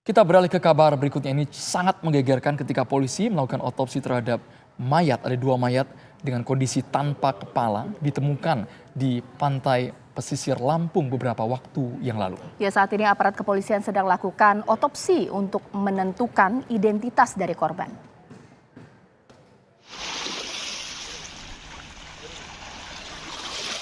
Kita beralih ke kabar berikutnya. Ini sangat menggegerkan ketika polisi melakukan otopsi terhadap mayat. Ada 2 mayat dengan kondisi tanpa kepala ditemukan di pantai pesisir Lampung beberapa waktu yang lalu. Ya, saat ini aparat kepolisian sedang lakukan otopsi untuk menentukan identitas dari korban.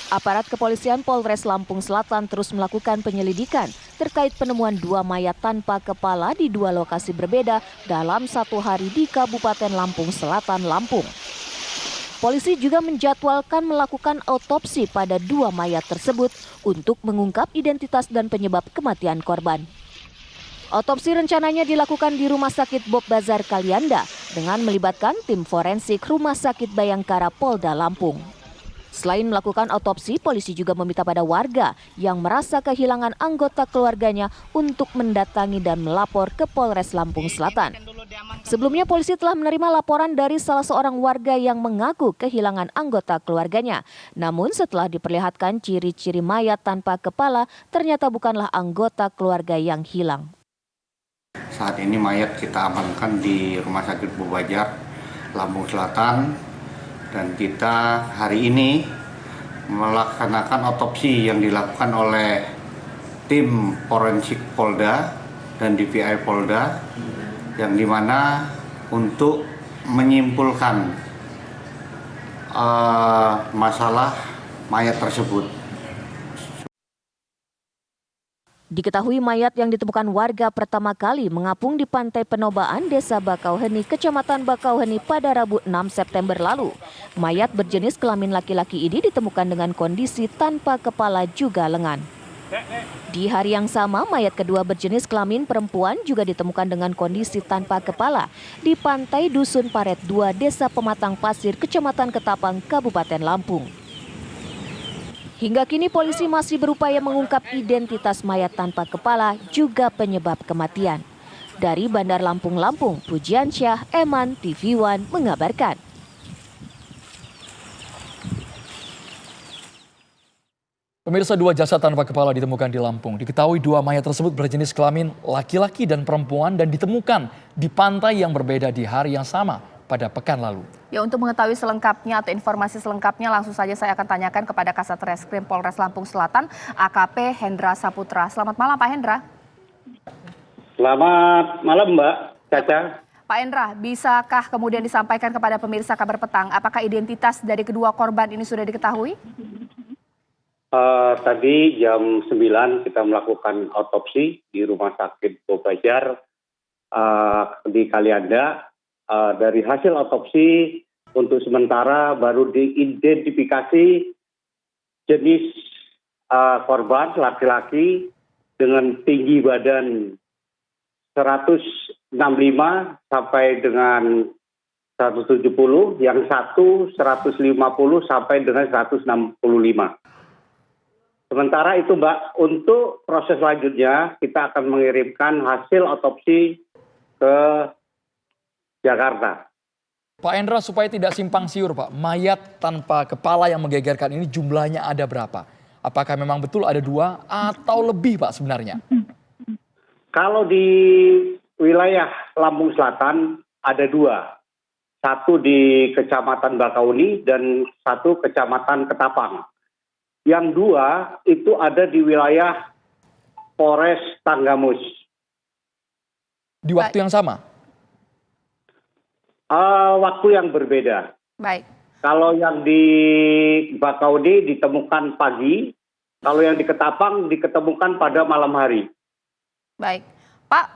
Aparat kepolisian Polres Lampung Selatan terus melakukan penyelidikan terkait penemuan 2 mayat tanpa kepala di 2 lokasi berbeda dalam 1 hari di Kabupaten Lampung Selatan, Lampung. Polisi juga menjadwalkan melakukan otopsi pada 2 mayat tersebut untuk mengungkap identitas dan penyebab kematian korban. Otopsi rencananya dilakukan di Rumah Sakit Bob Bazar Kalianda dengan melibatkan tim forensik Rumah Sakit Bayangkara Polda Lampung. Selain melakukan otopsi, polisi juga meminta pada warga yang merasa kehilangan anggota keluarganya untuk mendatangi dan melapor ke Polres Lampung Selatan. Sebelumnya polisi telah menerima laporan dari salah seorang warga yang mengaku kehilangan anggota keluarganya. Namun setelah diperlihatkan ciri-ciri mayat tanpa kepala, ternyata bukanlah anggota keluarga yang hilang. Saat ini mayat kita amankan di Rumah Sakit Bob Bazar, Lampung Selatan. Dan kita hari ini melaksanakan otopsi yang dilakukan oleh tim forensik Polda dan DPI Polda, yang dimana untuk menyimpulkan masalah mayat tersebut. Diketahui mayat yang ditemukan warga pertama kali mengapung di Pantai Penobaan, Desa Bakauheni, Kecamatan Bakauheni pada Rabu 6 September lalu. Mayat berjenis kelamin laki-laki ini ditemukan dengan kondisi tanpa kepala juga lengan. Di hari yang sama, mayat kedua berjenis kelamin perempuan juga ditemukan dengan kondisi tanpa kepala di Pantai Dusun Paret 2, Desa Pematang Pasir, Kecamatan Ketapang, Kabupaten Lampung. Hingga kini polisi masih berupaya mengungkap identitas mayat tanpa kepala juga penyebab kematian. Dari Bandar Lampung, Lampung, Pujiansyah, Eman, TV One mengabarkan. Pemirsa, 2 jasad tanpa kepala ditemukan di Lampung. Diketahui 2 mayat tersebut berjenis kelamin laki-laki dan perempuan dan ditemukan di pantai yang berbeda di hari yang sama pada pekan lalu. Ya, untuk mengetahui selengkapnya atau informasi selengkapnya langsung saja saya akan tanyakan kepada Kasat Reskrim Polres Lampung Selatan, AKP Hendra Saputra. Selamat malam Pak Hendra. Selamat malam Mbak Caca. Pak Hendra, bisakah kemudian disampaikan kepada pemirsa Kabar Petang, apakah identitas dari kedua korban ini sudah diketahui? Tadi jam 9 kita melakukan otopsi di Rumah Sakit Bob Bazar di Kalianda. Dari hasil otopsi untuk sementara baru diidentifikasi jenis korban laki-laki dengan tinggi badan 165 sampai dengan 170, yang satu 150 sampai dengan 165. Sementara itu Mbak, untuk proses selanjutnya kita akan mengirimkan hasil otopsi ke Jakarta. Pak Hendra, supaya tidak simpang siur Pak, mayat tanpa kepala yang menggegerkan ini jumlahnya ada berapa? Apakah memang betul ada 2 atau lebih Pak sebenarnya? Kalau di wilayah Lampung Selatan ada 2. Satu di Kecamatan Bakauheni dan satu Kecamatan Ketapang. Yang 2 itu ada di wilayah Polres Tanggamus. Di waktu yang sama? Waktu yang berbeda. Baik. Kalau yang di Bakauheni ditemukan pagi, kalau yang di Ketapang diketemukan pada malam hari. Baik. Pak,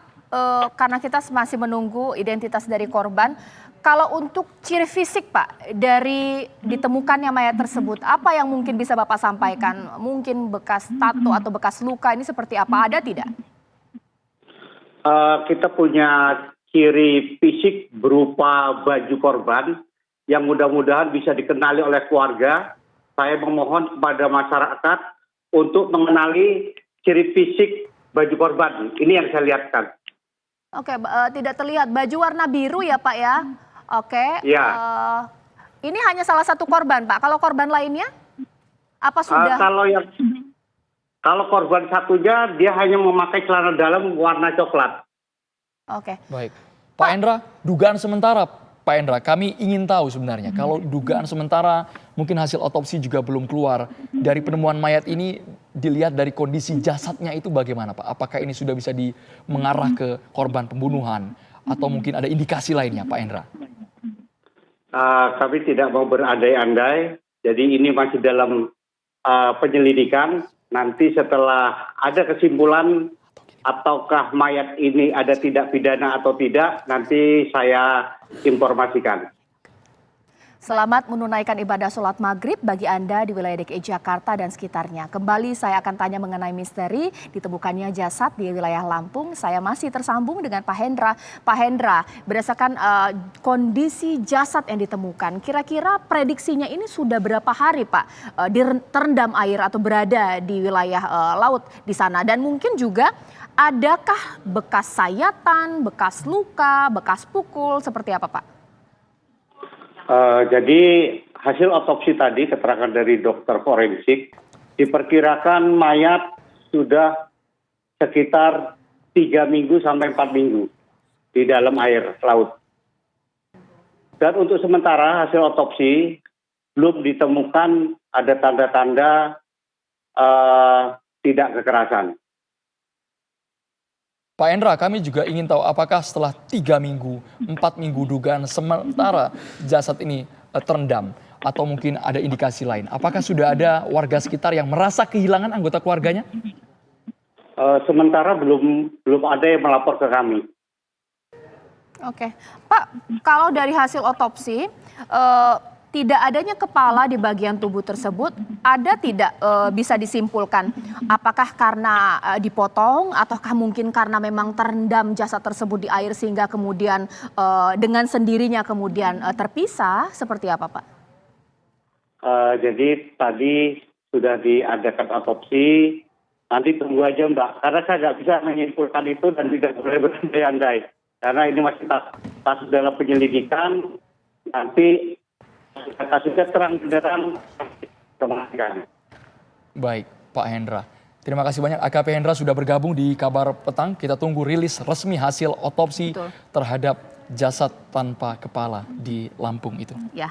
karena kita masih menunggu identitas dari korban, kalau untuk ciri fisik Pak, dari ditemukannya mayat tersebut, apa yang mungkin bisa Bapak sampaikan? Mungkin bekas tato atau bekas luka ini seperti apa, ada tidak? Kita punya ciri fisik berupa baju korban yang mudah-mudahan bisa dikenali oleh keluarga. Saya memohon kepada masyarakat untuk mengenali ciri fisik baju korban. Ini yang saya lihatkan. Oke, tidak terlihat. Baju warna biru ya Pak ya? Oke. Ya. Ini hanya salah satu korban Pak. Kalau korban lainnya? Apa sudah? Kalau korban satunya dia hanya memakai celana dalam warna coklat. Oke. Baik. Pak Endra, dugaan sementara Pak Endra, kami ingin tahu sebenarnya kalau dugaan sementara mungkin hasil otopsi juga belum keluar. Dari penemuan mayat ini dilihat dari kondisi jasadnya itu bagaimana Pak? Apakah ini sudah bisa mengarah ke korban pembunuhan atau mungkin ada indikasi lainnya Pak Endra? Kami tidak mau berandai-andai, jadi ini masih dalam penyelidikan. Nanti setelah ada kesimpulan ataukah mayat ini ada tidak pidana atau tidak, nanti saya informasikan. Selamat menunaikan ibadah sholat maghrib bagi Anda di wilayah DKI Jakarta dan sekitarnya. Kembali saya akan tanya mengenai misteri ditemukannya jasad di wilayah Lampung. Saya masih tersambung dengan Pak Hendra. Pak Hendra, berdasarkan kondisi jasad yang ditemukan, kira-kira prediksinya ini sudah berapa hari Pak terendam air atau berada di wilayah laut di sana? Dan mungkin juga adakah bekas sayatan, bekas luka, bekas pukul, seperti apa Pak? Jadi hasil otopsi tadi, keterangan dari dokter forensik, diperkirakan mayat sudah sekitar 3 minggu sampai 4 minggu di dalam air laut. Dan untuk sementara hasil otopsi belum ditemukan ada tanda-tanda tidak kekerasan. Pak Endra, kami juga ingin tahu apakah setelah 3 minggu, 4 minggu dugaan sementara jasad ini terendam atau mungkin ada indikasi lain. Apakah sudah ada warga sekitar yang merasa kehilangan anggota keluarganya? Sementara belum ada yang melapor ke kami. Oke, Pak, kalau dari hasil otopsi, tidak adanya kepala di bagian tubuh tersebut, ada tidak bisa disimpulkan apakah karena dipotong ataukah mungkin karena memang terendam jasad tersebut di air sehingga kemudian dengan sendirinya kemudian terpisah, seperti apa Pak? Jadi tadi sudah diadakan otopsi, nanti tunggu aja Mbak, karena saya nggak bisa menyimpulkan itu dan tidak boleh berandai-andai. Karena ini masih kasus dalam penyelidikan, nanti kasusnya terang-terang. Baik, Pak Hendra. Terima kasih banyak AKP Hendra sudah bergabung di Kabar Petang. Kita tunggu rilis resmi hasil otopsi terhadap jasad tanpa kepala di Lampung itu. Ya.